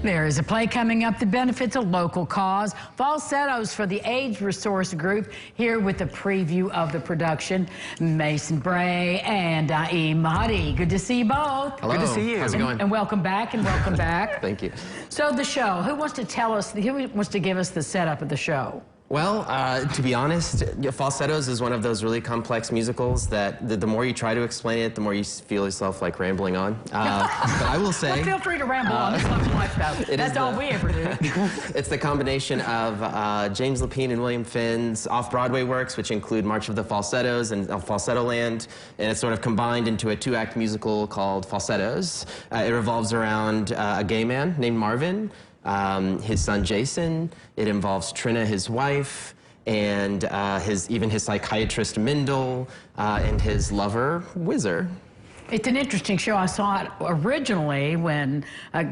There is a play coming up that benefits a local cause. Falsettos for the AIDS Resource Group, here with a preview of the production. Mason Bray and Daim Mahdi. Good to see you both. Hello. Good to see you. How's it going? And welcome back, and welcome back. Thank you. So the show, who wants to tell us, who wants to give us the setup of the show? Well, to be honest, Falsettos is one of those really complex musicals that the more you try to explain it, the more you feel yourself like rambling on. But I will say... Well, feel free to ramble on. It's not life, though. That's all we ever do. It's the combination of James Lapine and William Finn's off-Broadway works, which include March of the Falsettos and Falsetto Land, and it's sort of combined into a two-act musical called Falsettos. It revolves around a gay man named Marvin, his son Jason. It involves Trina, his wife, and even his psychiatrist Mindel, and his lover Whizzer. It's an interesting show. I saw it originally when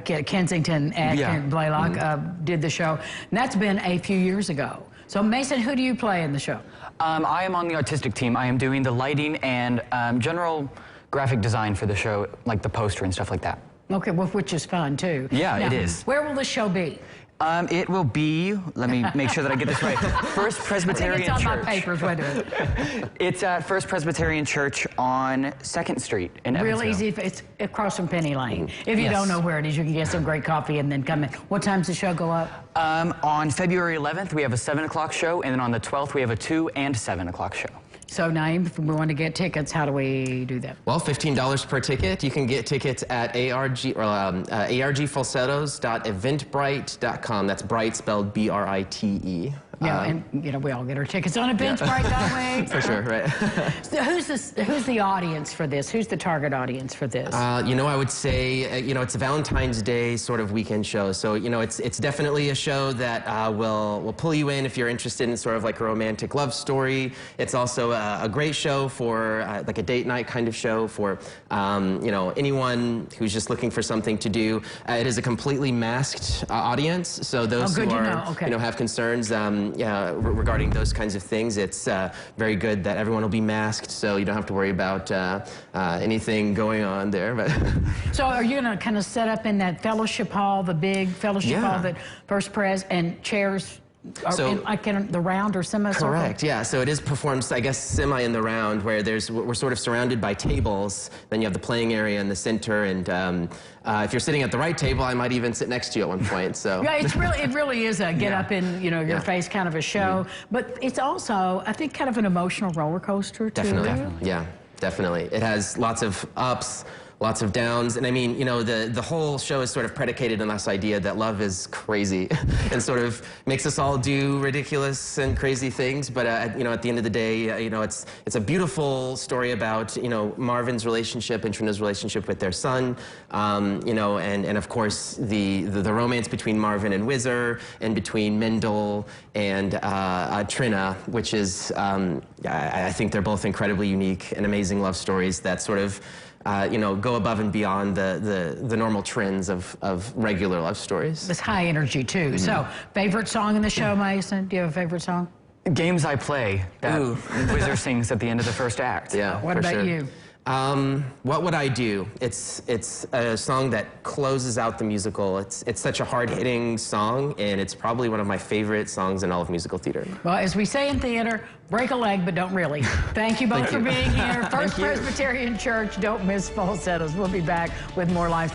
Kensington and Blaylock did the show, and that's been a few years ago. So Mason, who do you play in the show? I am on the artistic team. I am doing the lighting and general graphic design for the show, like the poster and stuff like that. Okay, well, which is fun, too. Yeah, now, it is. Where will the show be? It will be, let me make sure that I get this right, First Presbyterian Church. It's on my papers, wait a minute. It's at First Presbyterian Church on 2nd Street in Evansville. Real easy, it's across from Penny Lane. If you don't know where it is, you can get some great coffee and then come in. What time's the show go up? On February 11th, we have a 7 o'clock show, and then on the 12th, we have a 2 and 7 o'clock show. So, Naeem, if we want to get tickets, how do we do that? Well, $15 per ticket. You can get tickets at argfalsettos.eventbrite.com. That's Bright spelled B-R-I-T-E. Yeah, and you know we all get our tickets on Eventbrite, don't we? For sure, right. So who's the audience for this? Who's the target audience for this? You know, I would say, you know, it's a Valentine's Day sort of weekend show. So, you know, it's definitely a show that will pull you in if you're interested in sort of like a romantic love story. It's also a great show for like a date night kind of show for, you know, anyone who's just looking for something to do. It is a completely masked audience. So those who are, you know, have concerns, regarding those kinds of things, it's very good that everyone will be masked, so you don't have to worry about anything going on there. But so are you going to kind of set up in that fellowship hall, the big fellowship hall that First Pres, and chairs like in the round or semi-circle? Correct, yeah. So it is performed, I guess, semi in the round, where we're sort of surrounded by tables. Then you have the playing area in the center, and if you're sitting at the right table, I might even sit next to you at one point. So yeah, it really is a get up in your face kind of a show. But it's also, I think, kind of an emotional roller coaster too. Definitely. Yeah, definitely. It has lots of ups, lots of downs, and I mean, you know, the whole show is sort of predicated on this idea that love is crazy and sort of makes us all do ridiculous and crazy things, but you know, at the end of the day, you know, it's a beautiful story about, you know, Marvin's relationship and Trina's relationship with their son, you know, and of course the romance between Marvin and Whizzer, and between Mindel and Trina, which is, I think they're both incredibly unique and amazing love stories that sort of you know, go above and beyond the normal trends of regular love stories. It's high energy, too. So, favorite song in the show, Mason? Do you have a favorite song? Games I Play, that Whizzer sings at the end of the first act. Yeah, what about you? What would I do? It's a song that closes out the musical. It's such a hard-hitting song, and it's probably one of my favorite songs in all of musical theater. Well, as we say in theater, break a leg, but don't really. Thank you both for being here. First Presbyterian Church, don't miss Falsettos. We'll be back with more live.